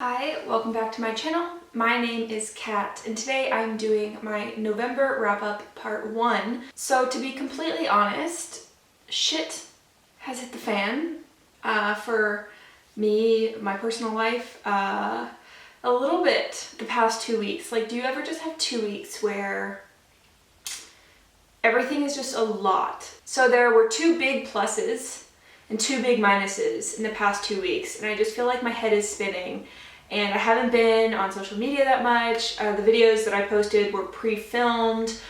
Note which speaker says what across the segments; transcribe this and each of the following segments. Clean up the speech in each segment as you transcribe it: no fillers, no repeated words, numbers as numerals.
Speaker 1: Hi, welcome back to my channel. My name is Kat and today I'm doing my November wrap-up part 1. So to be completely honest, shit has hit the fan for me, my personal life, a little bit the past 2 weeks. Like, do you ever just have 2 weeks where everything is just a lot? So there were 2 big pluses and 2 big minuses in the past 2 weeks, and I just feel like my head is spinning. And I haven't been on social media that much. The videos that I posted were pre-filmed.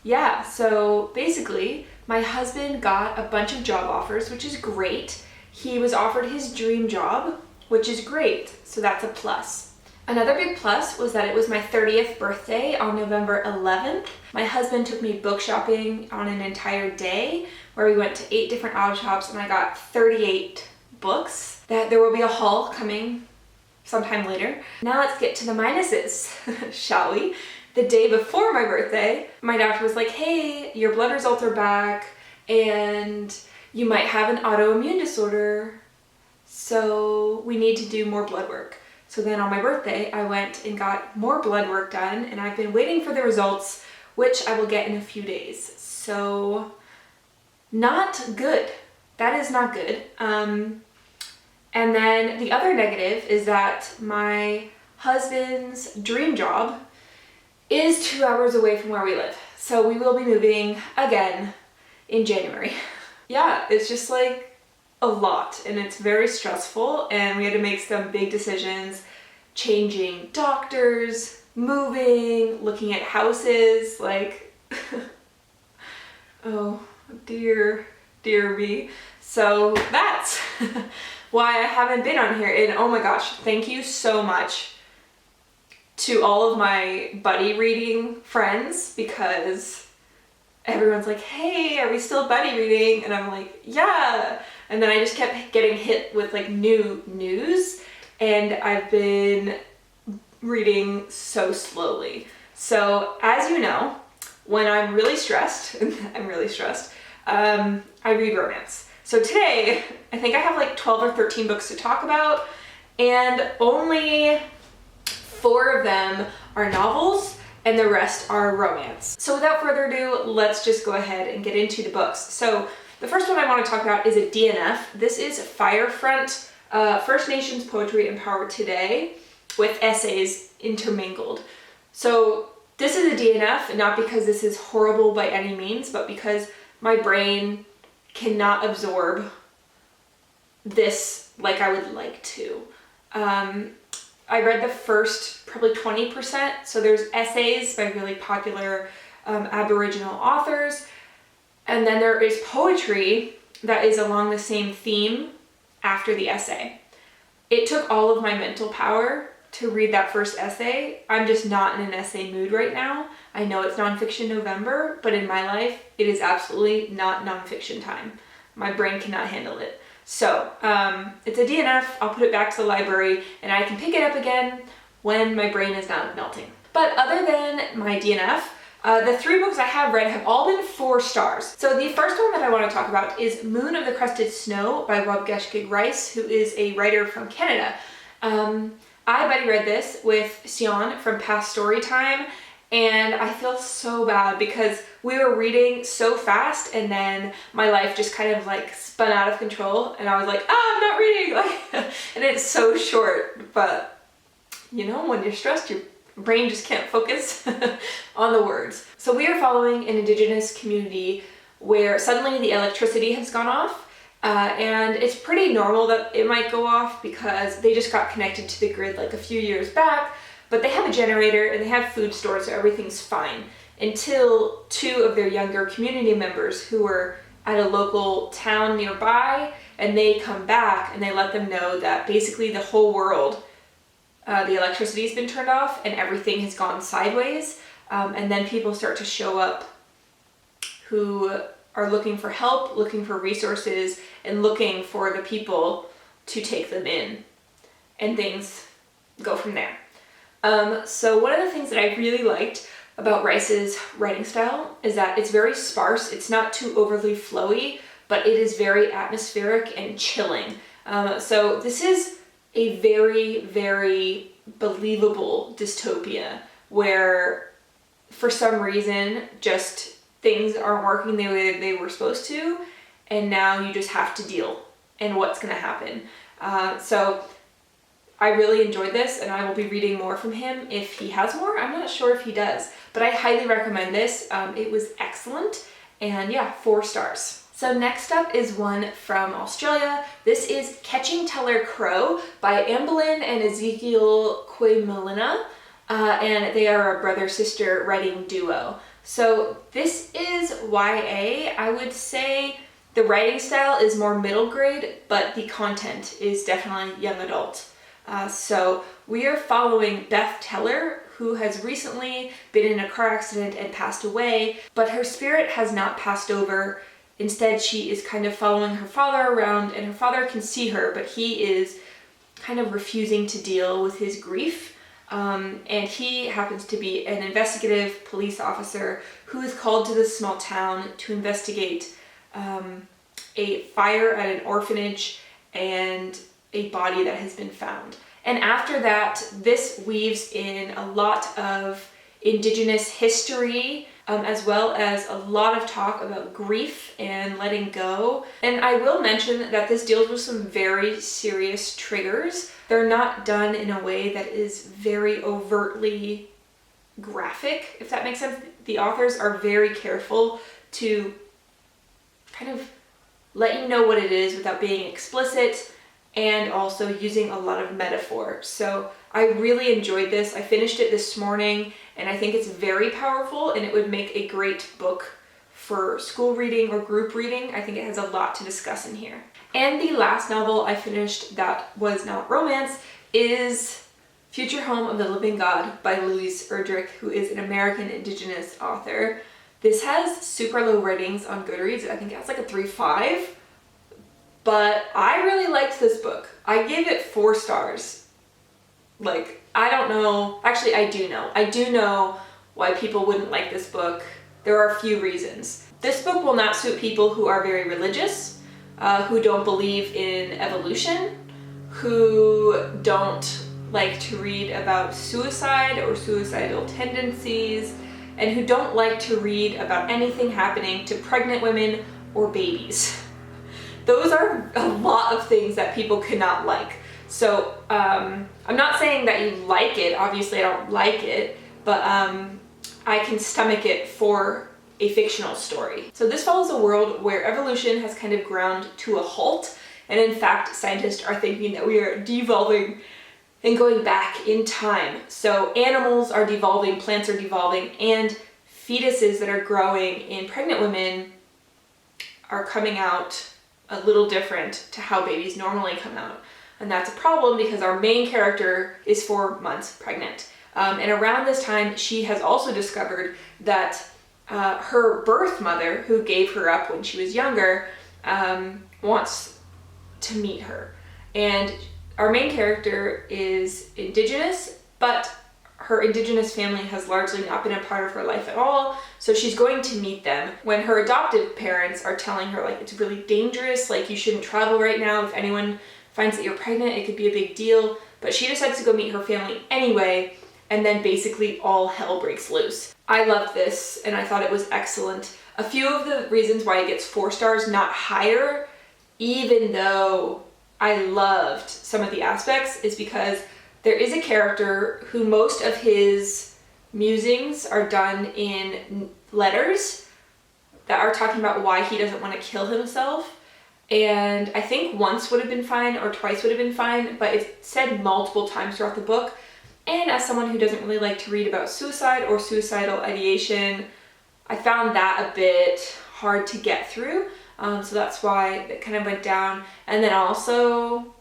Speaker 1: Yeah, so basically, my husband got a bunch of job offers, which is great. He was offered his dream job, which is great, so that's a plus. Another big plus was that it was my 30th birthday on November 11th. My husband took me book shopping on an entire day, where we went to 8 different odd shops and I got 38 books. That there will be a haul coming sometime later. Now let's get to the minuses, shall we? The day before my birthday, my doctor was like, hey, your blood results are back and you might have an autoimmune disorder, so we need to do more blood work. So then on my birthday, I went and got more blood work done, and I've been waiting for the results, which I will get in a few days. So not good. That is not good. And then the other negative is that my husband's dream job is 2 hours away from where we live. So we will be moving again in January. Yeah, it's just like a lot and it's very stressful, and we had to make some big decisions, changing doctors, moving, looking at houses, like, oh dear me. So that's why I haven't been on here. And oh my gosh, thank you so much to all of my buddy reading friends, because everyone's like, hey, are we still buddy reading? And I'm like, yeah. And then I just kept getting hit with like new news, and I've been reading so slowly. So as you know, when I'm really stressed, I read romance. So today, I think I have like 12 or 13 books to talk about, and only 4 of them are novels and the rest are romance. So without further ado, let's just go ahead and get into the books. So the first one I want to talk about is a DNF. This is Firefront, First Nations Poetry Empowered Today, with essays intermingled. So this is a DNF, not because this is horrible by any means, but because my brain cannot absorb this like I would like to. I read the first probably 20%. So there's essays by really popular Aboriginal authors, and then there is poetry that is along the same theme after the essay. It took all of my mental power to read that first essay. I'm just not in an essay mood right now. I know it's nonfiction November, but in my life, it is absolutely not nonfiction time. My brain cannot handle it. So it's a DNF. I'll put it back to the library and I can pick it up again when my brain is not melting. But other than my DNF, the 3 books I have read have all been 4 stars. So the first one that I want to talk about is Moon of the Crusted Snow by Waubgeshig, who is a writer from Canada. I buddy read this with Sion from Past Storytime, and I feel so bad because we were reading so fast and then my life just kind of like spun out of control and I was like, I'm not reading, like, and it's so short, but you know, when you're stressed, your brain just can't focus on the words. So we are following an Indigenous community where suddenly the electricity has gone off. And it's pretty normal that it might go off because they just got connected to the grid like a few years back, but they have a generator and they have food stores, so everything's fine, until 2 of their younger community members who were at a local town nearby, and they come back and they let them know that basically the whole world, the electricity's been turned off and everything has gone sideways, and then people start to show up who are looking for help, looking for resources, and looking for the people to take them in, and things go from there. So one of the things that I really liked about Rice's writing style is that it's very sparse. It's not too overly flowy, but it is very atmospheric and chilling. So this is a very, very believable dystopia where for some reason just things aren't working the way that they were supposed to, and now you just have to deal and what's going to happen. So I really enjoyed this, and I will be reading more from him if he has more. I'm not sure if he does, but I highly recommend this. It was excellent, and yeah, 4 stars. So next up is one from Australia. This is Catching Teller Crow by Ambelin and Ezekiel Kwaymullina, and they are a brother-sister writing duo. So this is YA. I would say the writing style is more middle grade, but the content is definitely young adult. So we are following Beth Teller, who has recently been in a car accident and passed away, but her spirit has not passed over. Instead, she is kind of following her father around, and her father can see her, but he is kind of refusing to deal with his grief. And he happens to be an investigative police officer who is called to this small town to investigate a fire at an orphanage and a body that has been found. And after that, this weaves in a lot of Indigenous history, as well as a lot of talk about grief and letting go. And I will mention that this deals with some very serious triggers. They're not done in a way that is very overtly graphic, if that makes sense. The authors are very careful to kind of let you know what it is without being explicit, and also using a lot of metaphor. So I really enjoyed this. I finished it this morning, and I think it's very powerful, and it would make a great book for school reading or group reading. I think it has a lot to discuss in here. And the last novel I finished that was not romance is Future Home of the Living God by Louise Erdrich, who is an American Indigenous author. This has super low ratings on Goodreads. I think it has like a 3.5. But I really liked this book. I gave it 4 stars. Like, I don't know. Actually, I do know. I do know why people wouldn't like this book. There are a few reasons. This book will not suit people who are very religious, who don't believe in evolution, who don't like to read about suicide or suicidal tendencies, and who don't like to read about anything happening to pregnant women or babies. Those are a lot of things that people cannot like. So I'm not saying that you like it. Obviously, I don't like it, but I can stomach it for a fictional story. So this follows a world where evolution has kind of ground to a halt, and in fact, scientists are thinking that we are devolving and going back in time. So animals are devolving, plants are devolving, and fetuses that are growing in pregnant women are coming out a little different to how babies normally come out. And that's a problem because our main character is 4 months pregnant. And around this time, she has also discovered that her birth mother, who gave her up when she was younger, wants to meet her. And our main character is Indigenous, but her Indigenous family has largely not been a part of her life at all, so she's going to meet them when her adoptive parents are telling her, like, it's really dangerous, like, you shouldn't travel right now. If anyone finds that you're pregnant, it could be a big deal. But she decides to go meet her family anyway, and then basically all hell breaks loose. I loved this, and I thought it was excellent. A few of the reasons why it gets 4 stars, not higher, even though I loved some of the aspects, is because there is a character who most of his musings are done in letters that are talking about why he doesn't want to kill himself. And I think once would have been fine or twice would have been fine, but it's said multiple times throughout the book. And as someone who doesn't really like to read about suicide or suicidal ideation, I found that a bit hard to get through. So that's why it kind of went down. And then also,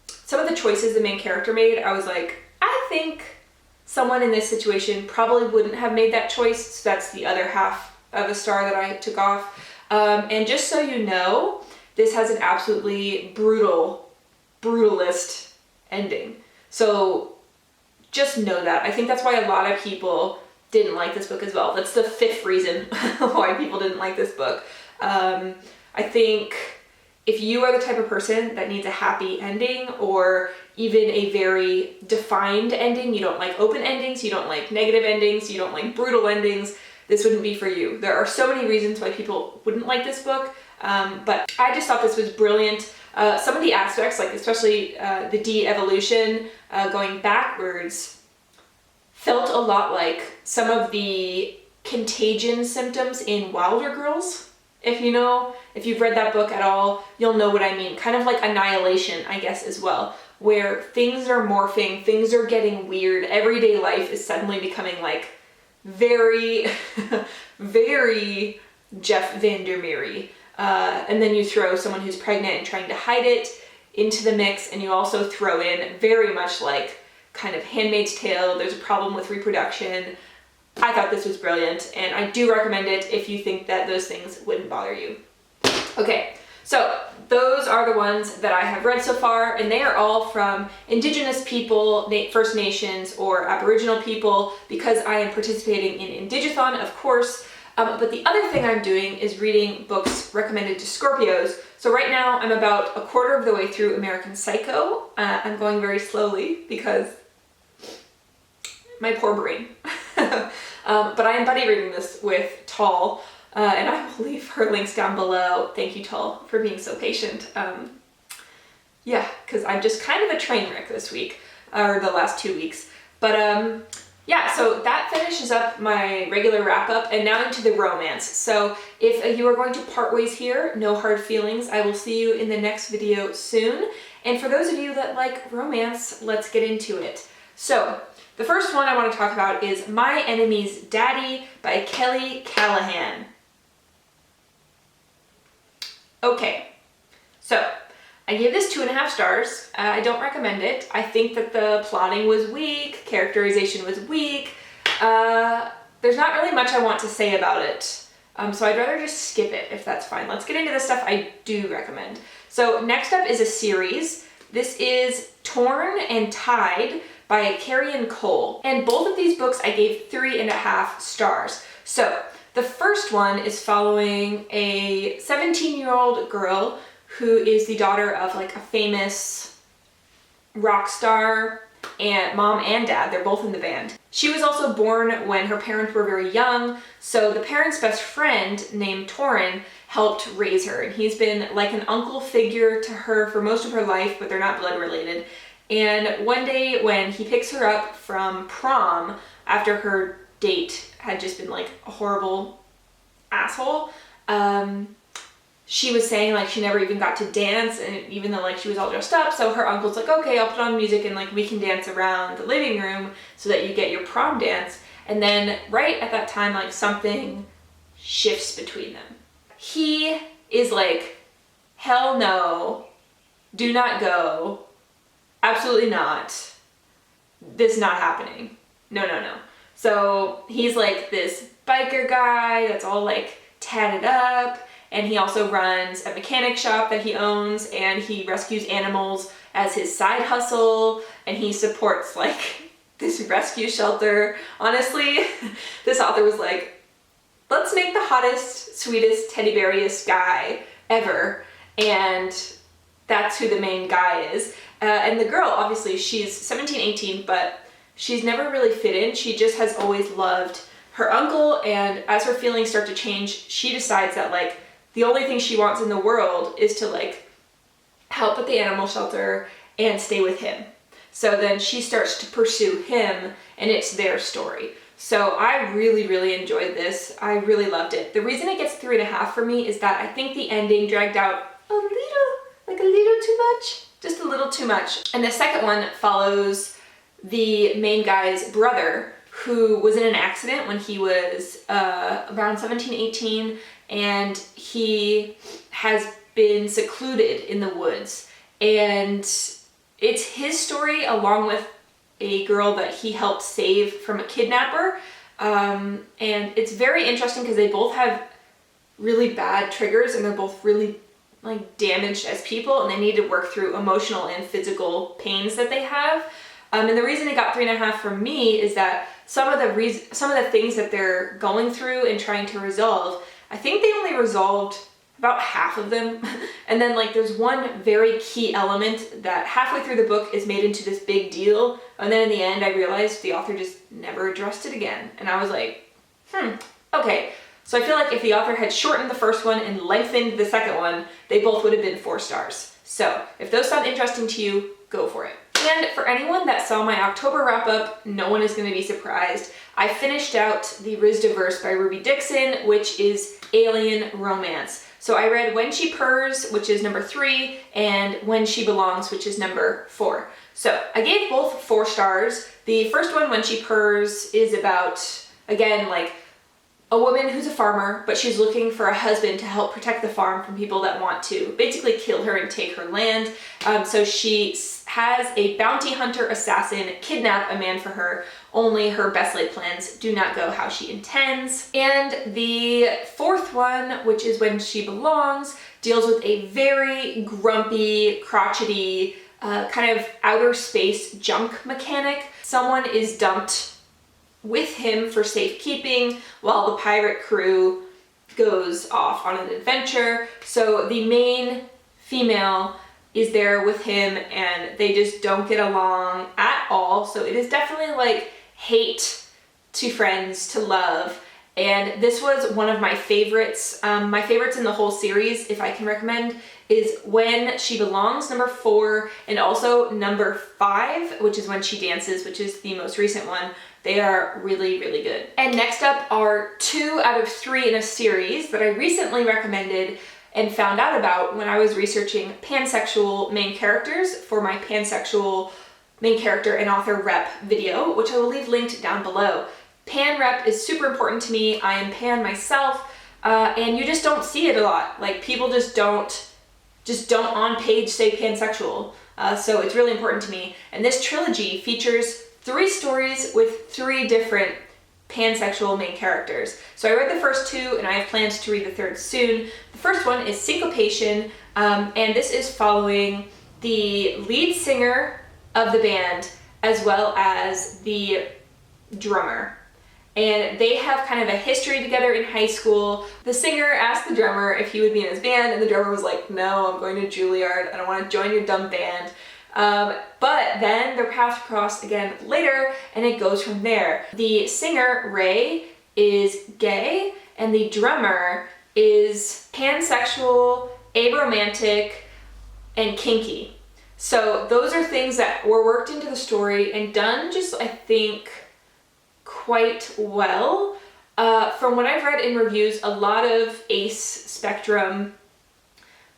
Speaker 1: some of the choices the main character made, I was like, I think someone in this situation probably wouldn't have made that choice. So that's the other half of a star that I took off. And just so you know, this has an absolutely brutalist ending. So just know that. I think that's why a lot of people didn't like this book as well. That's the 5th reason why people didn't like this book. I think if you are the type of person that needs a happy ending, or even a very defined ending, you don't like open endings, you don't like negative endings, you don't like brutal endings, this wouldn't be for you. There are so many reasons why people wouldn't like this book, but I just thought this was brilliant. Some of the aspects, like especially the de-evolution, going backwards, felt a lot like some of the contagion symptoms in Wilder Girls. If you've read that book at all, you'll know what I mean. Kind of like Annihilation, I guess, as well, where things are morphing, things are getting weird, everyday life is suddenly becoming like very, very Jeff Vandermeer-y. And then you throw someone who's pregnant and trying to hide it into the mix, and you also throw in very much like kind of Handmaid's Tale, there's a problem with reproduction. I thought this was brilliant, and I do recommend it if you think that those things wouldn't bother you. Okay, so those are the ones that I have read so far, and they are all from Indigenous people, First Nations, or Aboriginal people, because I am participating in IndigAthon, of course. But the other thing I'm doing is reading books recommended to Scorpios. So right now I'm about a quarter of the way through American Psycho. I'm going very slowly because my poor brain. But I am buddy reading this with Tall, and I will leave her links down below. Thank you, Tall, for being so patient. Yeah, because I'm just kind of a train wreck this week, or the last 2 weeks. But yeah, so that finishes up my regular wrap up, and now into the romance. So if you are going to part ways here, no hard feelings. I will see you in the next video soon. And for those of you that like romance, let's get into it. So the first one I want to talk about is My Enemy's Daddy by Kelli Callahan. Okay, so I gave this 2.5 stars. I don't recommend it. I think that the plotting was weak, characterization was weak. There's not really much I want to say about it. So I'd rather just skip it if that's fine. Let's get into the stuff I do recommend. So next up is a series. This is Torn and Tied by Carian Cole. And both of these books I gave 3.5 stars. So the first one is following a 17-year-old girl who is the daughter of like a famous rock star, and mom and dad, they're both in the band. She was also born when her parents were very young, so the parents' best friend named Torin helped raise her, and he's been like an uncle figure to her for most of her life, but they're not blood related. And one day when he picks her up from prom after her date had just been like a horrible asshole, she was saying like she never even got to dance, and even though like she was all dressed up, so her uncle's like, okay, I'll put on music and like we can dance around the living room so that you get your prom dance. And then right at that time, like something shifts between them. He is like, hell no, do not go, absolutely not, this is not happening, no, no, no. So he's like this biker guy that's all like tatted up, and he also runs a mechanic shop that he owns, and he rescues animals as his side hustle, and he supports like this rescue shelter. Honestly, this author was like, let's make the hottest, sweetest, teddy beariest guy ever, and that's who the main guy is. And the girl, obviously, she's 17, 18, but she's never really fit in. She just has always loved her uncle, and as her feelings start to change, she decides that like the only thing she wants in the world is to like help at the animal shelter and stay with him. So then she starts to pursue him, and it's their story. So I really, really enjoyed this. I really loved it. The reason it gets 3.5 for me is that I think the ending dragged out a little too much, just a little too much. And the second one follows the main guy's brother, who was in an accident when he was around 17, 18, and he has been secluded in the woods. And it's his story along with a girl that he helped save from a kidnapper. And it's very interesting because they both have really bad triggers, and they're both really like damaged as people, and they need to work through emotional and physical pains that they have. And the reason it got 3.5 for me is that some of the things that they're going through and trying to resolve, I think they only resolved about half of them. And then like there's one very key element that halfway through the book is made into this big deal. And then in the end, I realized the author just never addressed it again. And I was like, okay. So I feel like if the author had shortened the first one and lengthened the second one, they both would have been 4 stars. So if those sound interesting to you, go for it. And for anyone that saw my October wrap up, no one is going to be surprised. I finished out the Rizdiverse by Ruby Dixon, which is alien romance. So I read When She Purrs, which is number 3, and When She Belongs, which is number 4. So I gave both 4 stars. The first one, When She Purrs, is about, again, like a woman who's a farmer, but she's looking for a husband to help protect the farm from people that want to basically kill her and take her land. So she has a bounty hunter assassin kidnap a man for her, only her best laid plans do not go how she intends. And the fourth one, which is When She Belongs, deals with a very grumpy, crotchety, kind of outer space junk mechanic. Someone is dumped with him for safekeeping while the pirate crew goes off on an adventure. So the main female is there with him and they just don't get along at all. So it is definitely like hate to friends to love. And this was one of my favorites. My favorites in the whole series, if I can recommend, is When She Belongs, number 4, and also number 5, which is When She Dances, which is the most recent one. They are really, really good. And next up are 2 out of 3 in a series that I recently recommended and found out about when I was researching pansexual main characters for my pansexual main character and author rep video, which I will leave linked down below. Pan rep is super important to me. I am pan myself, and you just don't see it a lot. Like people just don't on page say pansexual. So it's really important to me. And this trilogy features 3 stories with 3 different pansexual main characters. So I read the first 2 and I have plans to read the third soon. The first one is Syncopation, and this is following the lead singer of the band as well as the drummer. And they have kind of a history together in high school. The singer asked the drummer if he would be in his band, and the drummer was like, no, I'm going to Juilliard. I don't want to join your dumb band. But then their paths cross again later, and it goes from there. The singer, Ray, is gay, and the drummer is pansexual, aromantic, and kinky. So those are things that were worked into the story and done just, I think, quite well. From what I've read in reviews, a lot of Ace Spectrum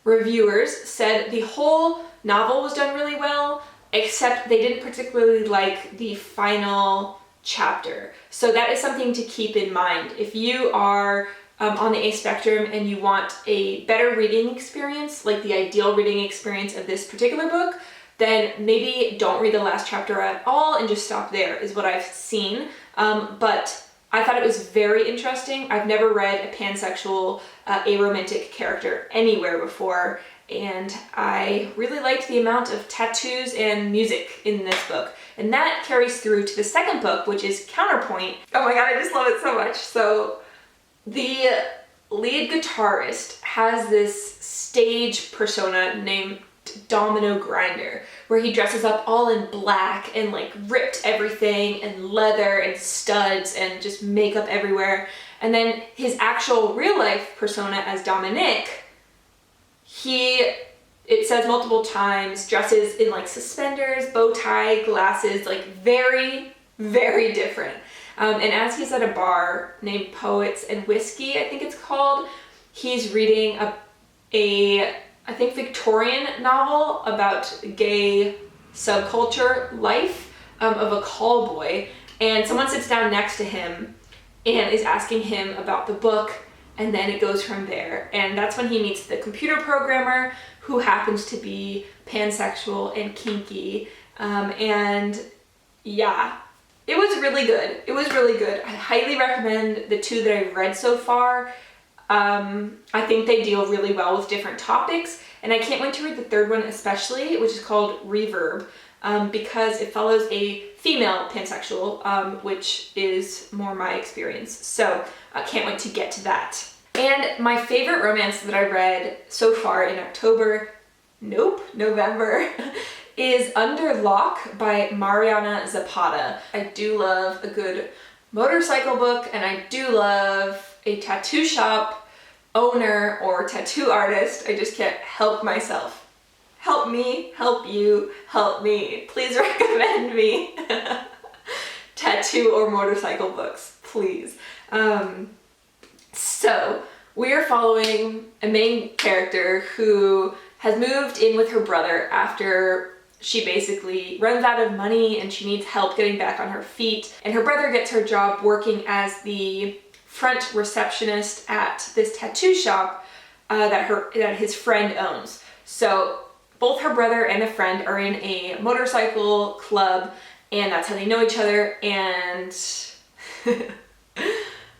Speaker 1: reviewers said the whole novel was done really well, except they didn't particularly like the final chapter. So that is something to keep in mind. If you are on the Ace Spectrum and you want a better reading experience, like the ideal reading experience of this particular book, then maybe don't read the last chapter at all and just stop there, is what I've seen. But I thought it was very interesting. I've never read a pansexual, aromantic character anywhere before, and I really liked the amount of tattoos and music in this book. And that carries through to the second book, which is Counterpoint. Oh my god, I just love it so much. So the lead guitarist has this stage persona named Domino Grinder, where he dresses up all in black and like ripped everything and leather and studs and just makeup everywhere. And then his actual real life persona as Dominic, it says multiple times, dresses in like suspenders, bow tie, glasses, like very, very different. And as he's at a bar named Poets and Whiskey, I think it's called, he's reading a I think Victorian novel about gay subculture life of a call boy, and someone sits down next to him and is asking him about the book, and then it goes from there. And that's when he meets the computer programmer, who happens to be pansexual and kinky. And yeah, it was really good. It was really good. I highly recommend the 2 that I've read so far. I think they deal really well with different topics, and I can't wait to read the third one especially, which is called Reverb, because it follows a female pansexual, which is more my experience. So I can't wait to get to that. And my favorite romance that I read so far in November, is Under Locke by Mariana Zapata. I do love a good motorcycle book, and I do love a tattoo shop owner or tattoo artist. I just can't help myself. Help me, help you, help me. Please recommend me tattoo or motorcycle books, please. So we are following a main character who has moved in with her brother after she basically runs out of money and she needs help getting back on her feet. And her brother gets her job working as the front receptionist at this tattoo shop that his friend owns. So both her brother and a friend are in a motorcycle club, and that's how they know each other. And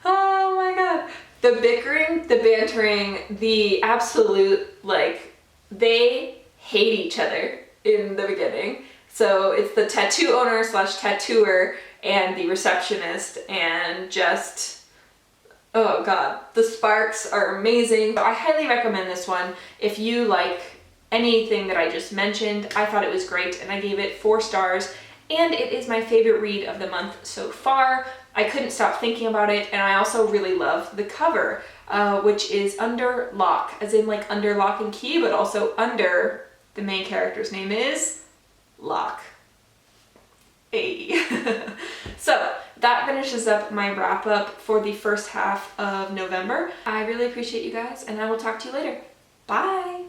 Speaker 1: oh my god, the bickering, the bantering, the absolute, like, they hate each other in the beginning. So it's the tattoo owner slash tattooer and the receptionist, and just, oh god, the sparks are amazing. I highly recommend this one if you like anything that I just mentioned. I thought it was great and I gave it 4 stars, and it is my favorite read of the month so far. I couldn't stop thinking about it, and I also really love the cover, which is Under Locke, as in like under lock and key, but also under, the main character's name is Locke. Hey. So that finishes up my wrap up for the first half of November. I really appreciate you guys, and I will talk to you later. Bye!